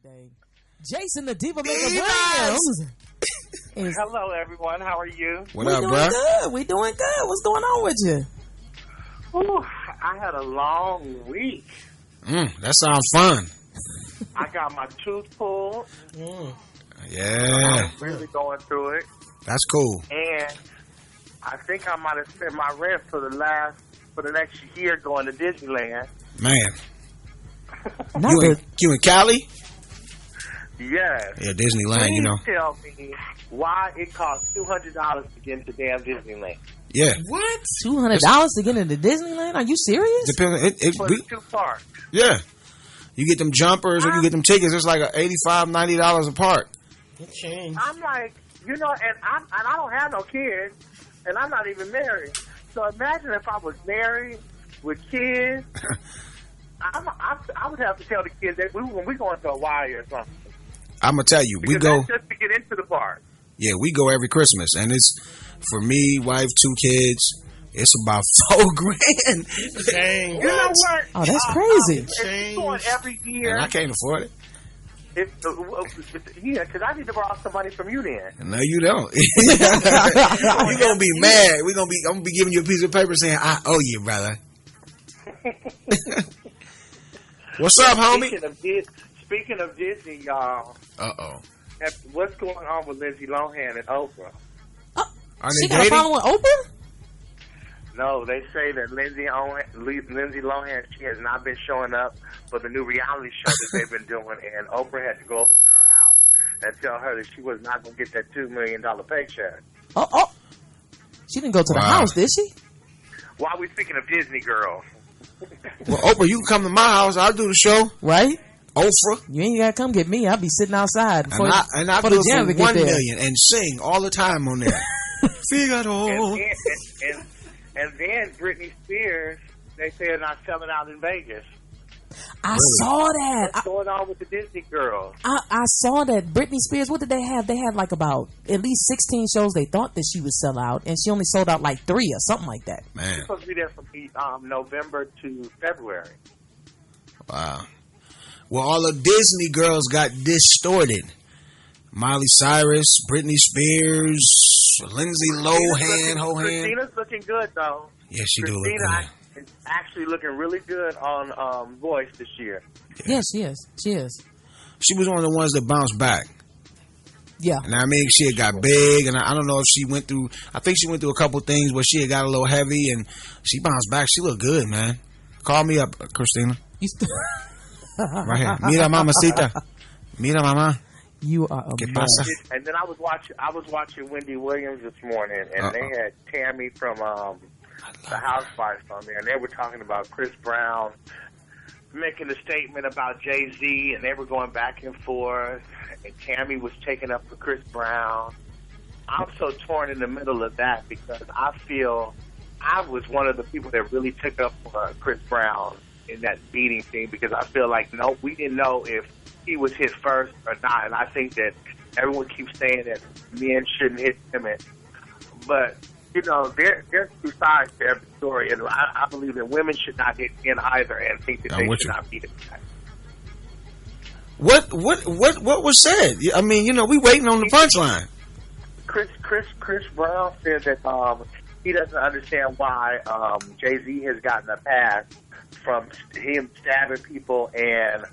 today. Jason, the Diva Williams. Hello, everyone. How are you? What up, bro? We doing good. What's going on with you? Ooh, I had a long week. That sounds fun. I got my tooth pulled. Yeah. I'm really going through it. That's cool. And I think I might have spent my rent for the next year going to Disneyland. Man. You in Cali? Yes. Yeah, Disneyland, Please tell me why it costs $200 to get into damn Disneyland. Yeah. What? $200 to get into Disneyland? Are you serious? Depends. For the two parks. Yeah. You get them jumpers or you get them tickets. It's like $85, $90 a part. It changed. I'm like, and I don't have no kids, and I'm not even married. So imagine if I was married with kids. I would have to tell the kids that when we going to Hawaii or something. I'm gonna tell you, because we go just to get into the park. Yeah, we go every Christmas, and it's for me, wife, 2 kids. It's about $4,000. Dang. You know what? Oh, that's crazy. It's going every year. And I can't afford it. Yeah, because I need to borrow some money from you then. No, you don't. You're gonna be mad. I'm gonna be giving you a piece of paper saying I owe you, brother. What's up, homie? Speaking of Disney, y'all. What's going on with Lindsay Lohan and Oprah? She got a problem with Oprah? No, they say that Lindsay Lohan, she has not been showing up for the new reality show that they've been doing, and Oprah had to go over to her house and tell her that she was not going to get that $2 million paycheck. She didn't go to the house, did she? Why are we speaking of Disney girls? Well, Oprah, you can come to my house. I'll do the show. Right? Oprah. You ain't got to come get me. I'll be sitting outside. And I'll do it for $1 million and sing all the time on there. Figaro. And then Brittany Spears, they say they're not selling out in Vegas. I saw that. What's going on with the Disney girls? I saw that. Brittany Spears, what did they have? They had like about at least 16 shows they thought that she would sell out, and she only sold out like 3 or something like that. Man. She's supposed to be there from November to February. Wow. Well, all the Disney girls got distorted. Miley Cyrus, Brittany Spears, Lindsay Lohan. Christina's looking good, though. Yeah, she do look good. Is actually looking really good on Voice this year. Yeah, she is. She is. She was one of the ones that bounced back. Yeah. And I mean, she had got big, and I don't know if she went through, I think she went through a couple things where she had got a little heavy, and she bounced back. She looked good, man. Call me up, Christina. Right here. Mira, mamacita. Mira, mama. You are a mess. And then I was watching Wendy Williams this morning, and they had Tammy from the Housewives on there, and they were talking about Chris Brown making a statement about Jay-Z, and they were going back and forth, and Tammy was taking up for Chris Brown. I'm so torn in the middle of that because I feel I was one of the people that really took up for Chris Brown in that beating thing because I feel like, no, we didn't know if he was hit first or not, and I think that everyone keeps saying that men shouldn't hit women, but there's 2 sides to every story, and I believe that women should not hit men either, and think that they should not beat a guy. What was said? I mean, we waiting on the punchline. Chris Brown said that he doesn't understand why Jay-Z has gotten a pass from him stabbing people and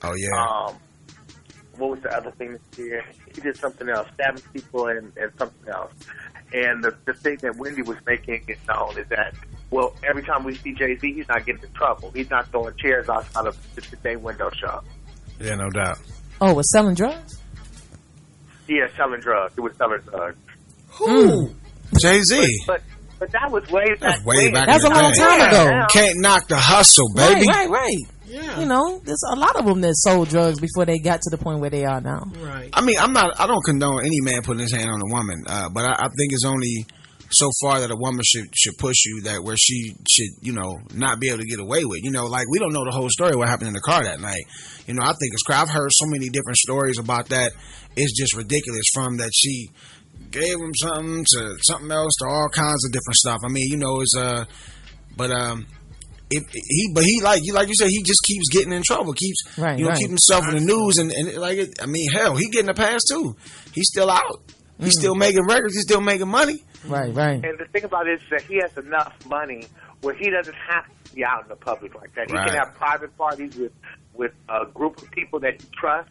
what was the other thing that he did? He did something else, stabbing people and something else. And the thing that Wendy was making it known is that, well, every time we see Jay-Z, he's not getting in trouble. He's not throwing chairs outside of the day window shop. Yeah, no doubt. Oh, was selling drugs? Yeah, selling drugs. It was selling drugs. Who? Jay-Z. But that was way back. That's a long time ago. Yeah. Can't knock the hustle, baby. Right. Yeah. There's a lot of them that sold drugs before they got to the point where they are now. Right. I mean, I don't condone any man putting his hand on a woman, but I think it's only so far that a woman should push you that where she should, not be able to get away with. Like we don't know the whole story what happened in the car that night. I think it's crazy. I've heard so many different stories about that. It's just ridiculous from that she gave him something to something else to all kinds of different stuff. I mean, it's but he like you said, he just keeps getting in trouble, keeps keep himself in the news, and I mean, hell, he getting a pass too. He's still out. He's still making records. He's still making money. Right. And the thing about it is that he has enough money where he doesn't have to be out in the public like that. He can have private parties with a group of people that he trusts,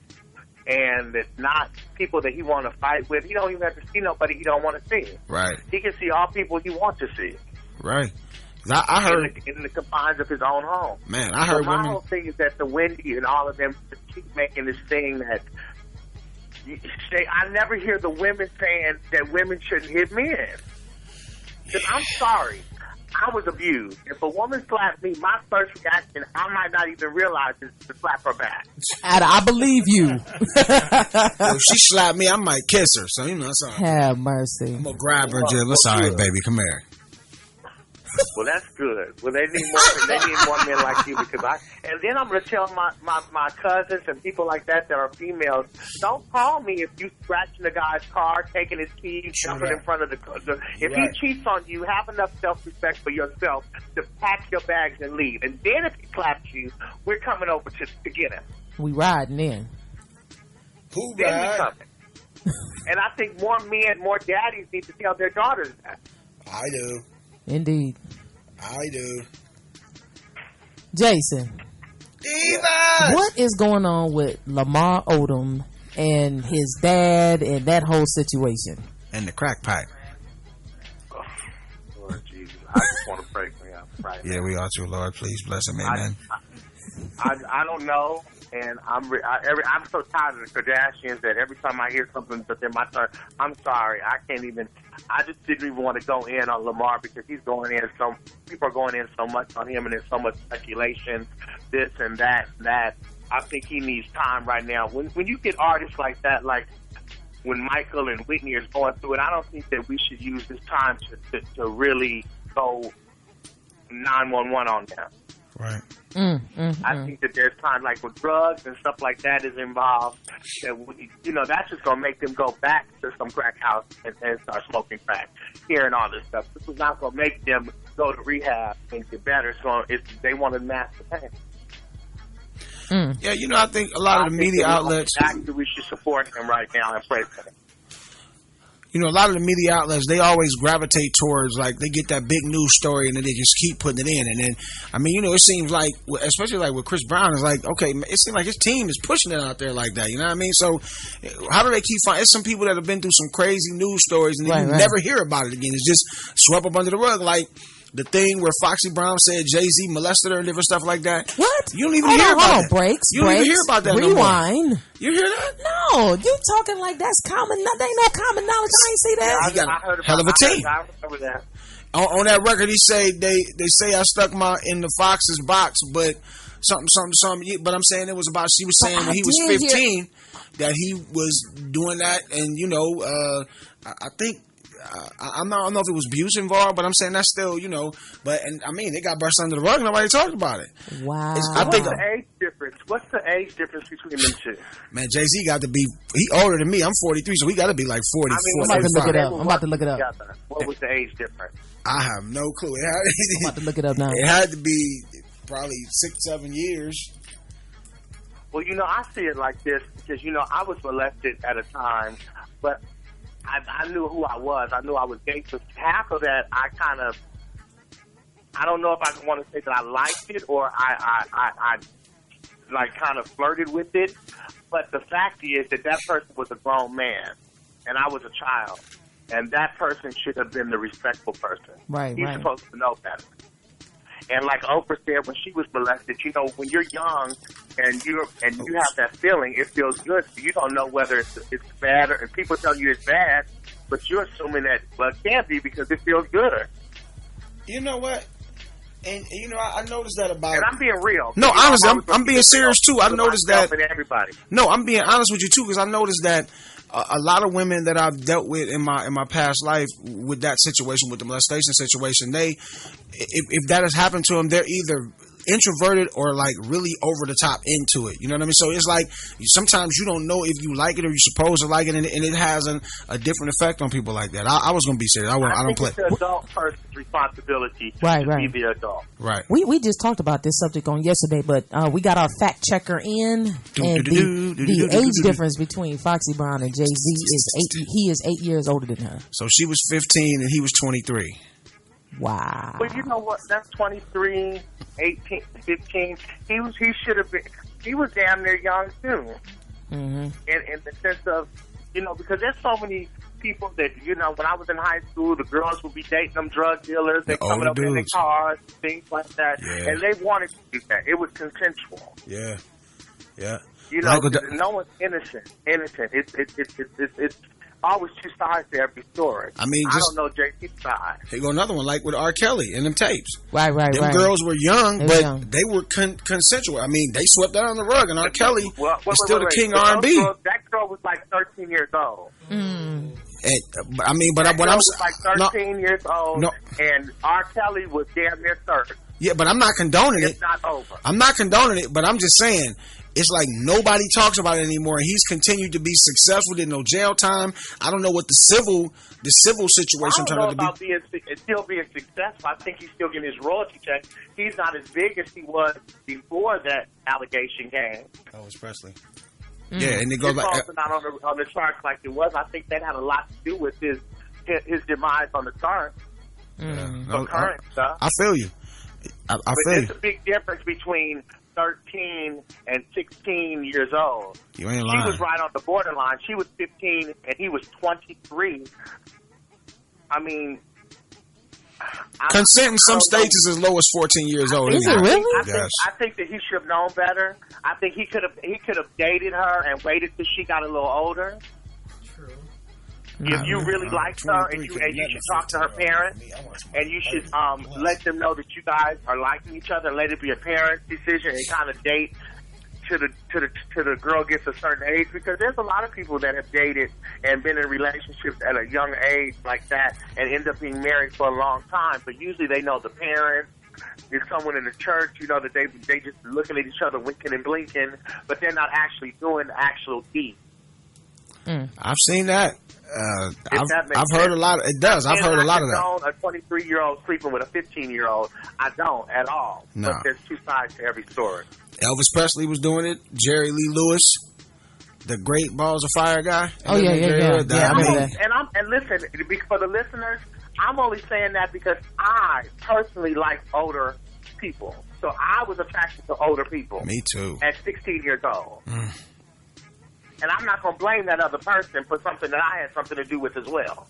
and it's not people that he want to fight with. He don't even have to see nobody he don't want to see. Right. He can see all people he wants to see. Right. I heard in the confines of his own home. Man, I heard my whole thing is that the Wendy and all of them keep making this thing that I never hear the women saying that women shouldn't hit men. Because I'm sorry, I was abused. If a woman slapped me, my first reaction, I might not even realize, is to slap her back. I believe you. If she slapped me, I might kiss her. So that's all right. Have mercy. I'm gonna grab her and just, let's all right, baby, come here. Well, that's good. Well, they need more men like you, because and then I'm going to tell my cousins and people like that are females, don't call me if you scratching the guy's car, taking his keys, jumping in front of the if he cheats on you, have enough self-respect for yourself to pack your bags and leave. And then if he slaps you, we're coming over to get him. We riding in. Who then we coming. And I think more men, more daddies need to tell their daughters that. I do. Indeed. I do. Jason. Diva! What is going on with Lamar Odom and his dad and that whole situation? And the crack pipe. Oh, Lord Jesus. I just want to pray for him right now. Yeah, we are too, Lord. Please bless him, amen. I don't know. And I'm so tired of the Kardashians that every time I hear something but then my turn, I'm sorry, I just didn't even want to go in on Lamar because he's going in people are going in so much on him and there's so much speculation, this and that. I think he needs time right now. When you get artists like that, like when Michael and Whitney is going through it, I don't think that we should use this time to really go 911 on them. Right. I think that there's times like with drugs and stuff like that is involved, that that's just going to make them go back to some crack house and start smoking crack, hearing all this stuff. This is not going to make them go to rehab and get better. They want to mask the pain. Yeah, I think a lot of the media outlets. Actually, we should support him right now and pray for him. A lot of the media outlets, they always gravitate towards, like, they get that big news story and then they just keep putting it in. And then, it seems like, especially like with Chris Brown, it's like, okay, it seems like his team is pushing it out there like that. You know what I mean? So, how do they keep finding? It's some people that have been through some crazy news stories and you never hear about it again. It's just swept up under the rug. Like, the thing where Foxy Brown said Jay-Z molested her and different stuff like that. What? You don't even hear about that. Breaks. You don't even hear about that. Rewind. No more. You hear that? No, you talking like that's common. That ain't no common knowledge. I ain't see that. Yeah, he got a hell of a team. I remember that. On that record, he said they say I stuck in the Fox's box, but something. But I'm saying it was about. She was saying when he was 15 that he was doing that, and I think. I don't know if it was abuse involved, but I'm saying that's still, but they got brushed under the rug. Nobody talked about it. Wow. What's the age difference? What's the age difference between them two? Man, Jay-Z got to be, he older than me. I'm 43, so he got to be like 40. I'm about to look it up. I'm about to look it up. What was the age difference? I have no clue. I'm about to look it up now. It had to be probably 6-7 years. Well, I see it like this because, I was molested at a time, but I knew who I was. I knew I was gay. So half of that, I don't know if I want to say that I liked it or I like kind of flirted with it. But the fact is that person was a grown man and I was a child. And that person should have been the respectful person. Right, He's supposed to know better. And like Oprah said when she was molested, when you're young and you have that feeling, it feels good. You don't know whether it's bad or people tell you it's bad, but you're assuming that it can't be because it feels good. You know what? And I noticed that about. And I'm being real. No, honestly, I'm being serious too. I noticed that. Everybody. No, I'm being honest with you too because I noticed that. A lot of women that I've dealt with in my past life with that situation, with the molestation situation, if that has happened to them, they're either introverted or like really over the top into it. You know what I mean? So it's like sometimes you don't know if you like it or you're supposed to like it, and it has a different effect on people like that. I was gonna be serious. I don't play. It's the adult person's responsibility right. to be the adult. Right. We just talked about this subject on yesterday, but we got our fact checker in, and the age difference between Foxy Brown and Jay-Z is 8. He is 8 years older than her. So she was 15 and he was 23. Wow. But you know what? That's 23, 18, 15. He should have been. He was damn near young too. Mm-hmm. In the sense of, you know, because there's so many people that, you know, when I was in high school, the girls would be dating them drug dealers. They coming up in their cars, things like that, and they wanted to do that. It was consensual. Yeah. Yeah. You know, no one's innocent. It's always two sides to every story. I mean, I don't know JC's side. Here go another one, like with R. Kelly and them tapes. Right. Them girls were young, they were consensual. I mean, they swept that on the rug, and R. Kelly is still the king of R&B. That girl was like 13 years old. Mm. But what I'm was like 13 years old, and R. Kelly was damn near 30. Yeah, but I'm not condoning it. It's not over. I'm not condoning it, but I'm just saying. It's like nobody talks about it anymore, and he's continued to be successful. Did no jail time. I don't know what the civil situation turned out to be. I don't know about still being successful. I think he's still getting his royalty check. He's not as big as he was before that allegation came. Elvis Presley. Mm. Yeah, and it goes like not on the charts like it was. I think that had a lot to do with his demise on the charts. Mm. Current stuff. I feel you. I feel there's a big difference between 13 and 16 years old. You ain't lying. She was right on the borderline. She was 15 and he was 23. I mean, consent in some states is as low as 14 years old. Is it really? I think that he should have known better. I think he could have dated her and waited till she got a little older. If you really like her and you should talk to her parents and you should let them know that you guys are liking each other and let it be a parent's decision and kind of date to the girl gets a certain age, because there's a lot of people that have dated and been in relationships at a young age like that and end up being married for a long time, but usually they know the parents. There's someone in the church, you know, that they just looking at each other winking and blinking, but they're not actually doing the actual deed. I've seen that. I've heard a lot. It does. I've heard a lot of that. A 23-year-old sleeping with a 15-year-old. I don't at all. No. But there's two sides to every story. Elvis Presley was doing it. Jerry Lee Lewis, the great Balls of Fire guy. Oh yeah. And listen, for the listeners, I'm only saying that because I personally like older people. So I was attracted to older people. Me too. At 16 years old. And I'm not going to blame that other person for something that I had something to do with as well.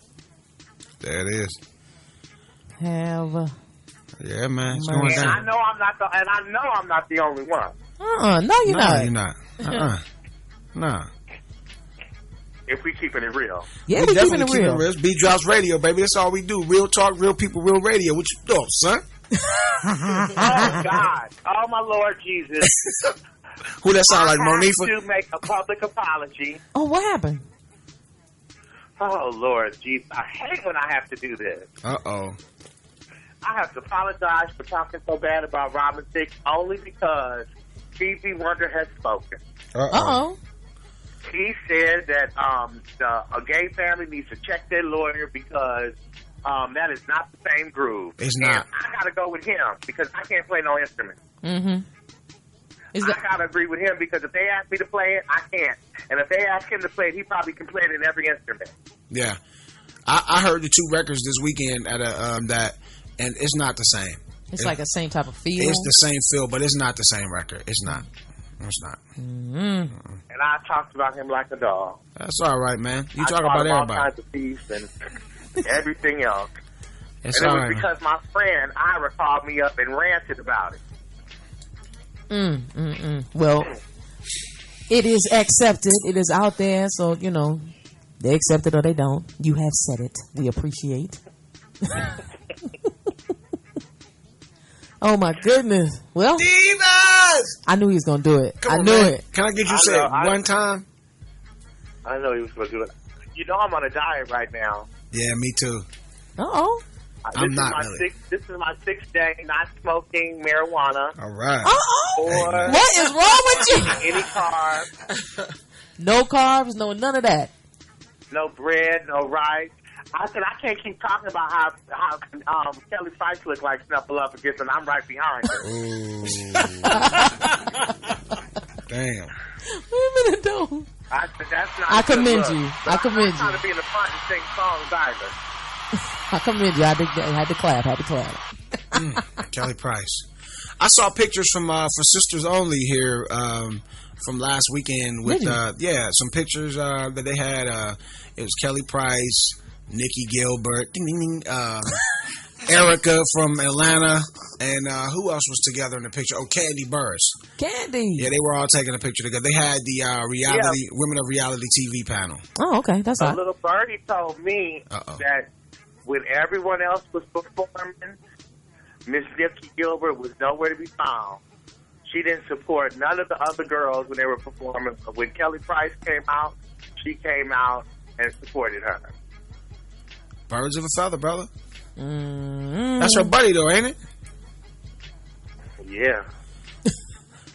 There it is. Yeah, man. It's going down. I know I'm not the only one. No, you're not. You're not. Nah. If we keeping it real. Yeah, we keeping it real. B Drops Radio, baby. That's all we do. Real talk, real people, real radio. What you doing, son? Oh, God. Oh, my Lord Jesus. Who that sound like, Monifa? I have to make a public apology. Oh, what happened? Oh, Lord Jesus. I hate when I have to do this. Uh-oh. I have to apologize for talking so bad about Robin Thicke only because Stevie Wonder has spoken. Uh-oh. He said that a gay family needs to check their lawyer because that is not the same groove. It's not. And I got to go with him because I can't play no instrument. Mm-hmm. I gotta agree with him because if they ask me to play it, I can't. And if they ask him to play it, he probably can play it in every instrument. Yeah, I heard the two records this weekend at and it's not the same. It's like the same type of feel. It's the same feel, but it's not the same record. It's not. It's not. Mm-hmm. And I talked about him like a dog. That's all right, man. You talk about everybody. All kinds of peace and everything else. It's and it all was right, because my friend Ira called me up and ranted about it. Well, it is accepted. It is out there. So, you know, they accept it or they don't. You have said it. We appreciate. Oh, my goodness. Well, Divas! I knew he was going to do it. I knew it. Can I get you said one time? I know he was going to do it. You know I'm on a diet right now. Yeah, me too. Uh-oh. I'm not really. This is my 6th day not smoking marijuana. All right. Or what is wrong with you? Any carbs. No carbs, no none of that. No bread, no rice. I said I can't keep talking about how Kelly Price looked like Snuffleupagus, and I'm right behind her. Damn. Wait a minute, though. I said that's not. I commend you. I commend you. I'm not trying to be in the front and sing songs either. I commend you. I had to clap. Kelly Price. I saw pictures from for Sisters Only here from last weekend with some pictures that they had. It was Kelly Price, Nikki Gilbert, ding, ding, ding, Erica from Atlanta, and who else was together in the picture? Oh, Candy Burris. Candy. Yeah, they were all taking a picture together. They had the Women of Reality TV panel. Oh, okay, that's hot. A little birdie told me that when everyone else was performing, Miss Nikki Gilbert was nowhere to be found. She didn't support none of the other girls when they were performing. But when Kelly Price came out, she came out and supported her. Birds of a feather, brother. Mm-hmm. That's her buddy, though, ain't it? Yeah.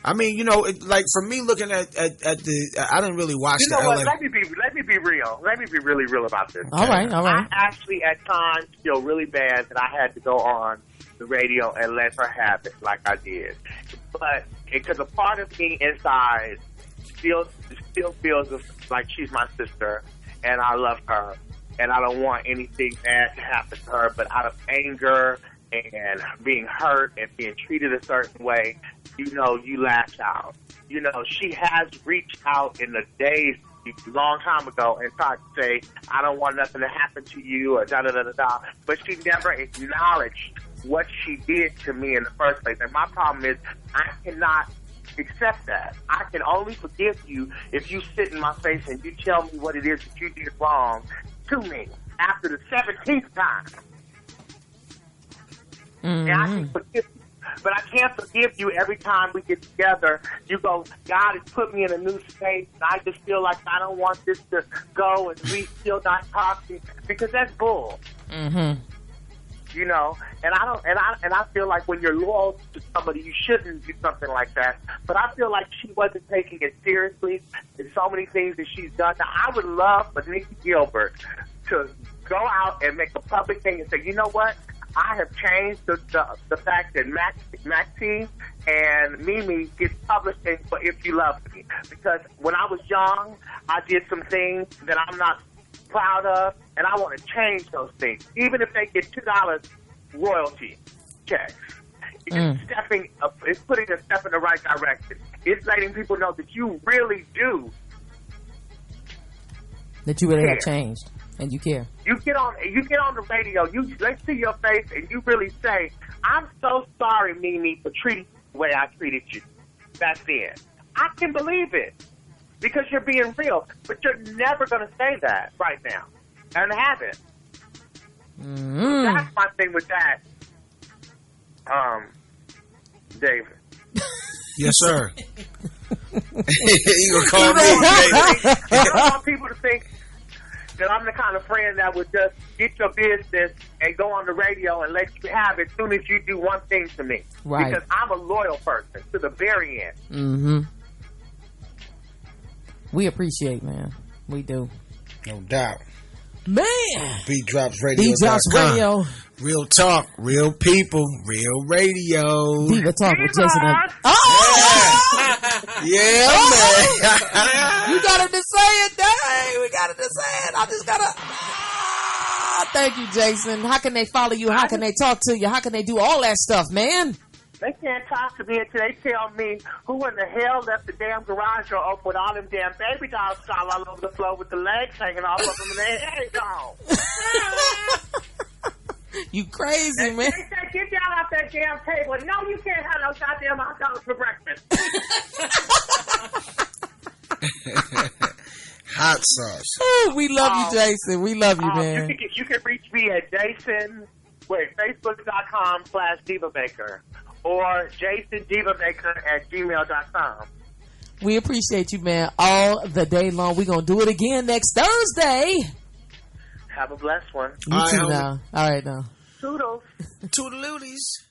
I mean, like for me, looking at the, I didn't really watch. You know what? Let me be real. Let me be really real about this. All right. I actually, at times, feel really bad that I had to go on the radio and let her have it like I did. But because a part of me inside still feels like she's my sister, and I love her, and I don't want anything bad to happen to her. But out of anger and being hurt and being treated a certain way, you lash out. She has reached out in the days, a long time ago, and tried to say, I don't want nothing to happen to you, or da-da-da-da-da. But she never acknowledged what she did to me in the first place. And my problem is, I cannot accept that. I can only forgive you if you sit in my face and you tell me what it is that you did wrong to me after the 17th time. Mm-hmm. And I can forgive you. But I can't forgive you every time we get together. You go, God has put me in a new space, and I just feel like I don't want this to go, and we still not talking, because that's bull. Mm-hmm. And I feel like when you're loyal to somebody, you shouldn't do something like that. But I feel like she wasn't taking it seriously. There's so many things that she's done. Now, I would love for Nikki Gilbert to go out and make a public thing and say, you know what? I have changed the fact that Maxine and Mimi gets published in for If You Love Me. Because when I was young, I did some things that I'm not proud of, and I want to change those things. Even if they get $2 royalty checks. It's putting a step in the right direction. It's letting people know that you really do. That you really have changed. And you care. You get on the radio, let's see your face, and you really say, I'm so sorry, Mimi, for treating you the way I treated you back then. I can believe it. Because you're being real. But you're never going to say that right now. And haven't. Mm-hmm. That's my thing with that. David. Yes, sir. You gonna call me, David? I don't want people to think that I'm the kind of friend that would just get your business and go on the radio and let you have it as soon as you do one thing to me. Right. Because I'm a loyal person to the very end. Mm-hmm. We appreciate, man. We do. No doubt. Man. Beat Drops Radio. Beat Drops Radio. Real talk, real people, real radio. Diva Talk with Jason. Yeah, man. You got to say it, Dave. We got to say it. I just got to. Thank you, Jason. How can they follow you? How can they talk to you? How can they do all that stuff, man? They can't talk to me until they tell me who in the hell left the damn garage door open with all them damn baby dolls all over the floor with the legs hanging off of them and their heads gone. You crazy, man. They said, get down off that damn table. No, you can't have no goddamn hot dogs for breakfast. Hot sauce. Oh, we love you, Jason. We love you, man. You can reach me at Facebook.com/DivaBaker or JasonDivaBaker@gmail.com. We appreciate you, man, all the day long. We're going to do it again next Thursday. Have a blessed one. You too now. All right, now. Toodles. Toodalooties.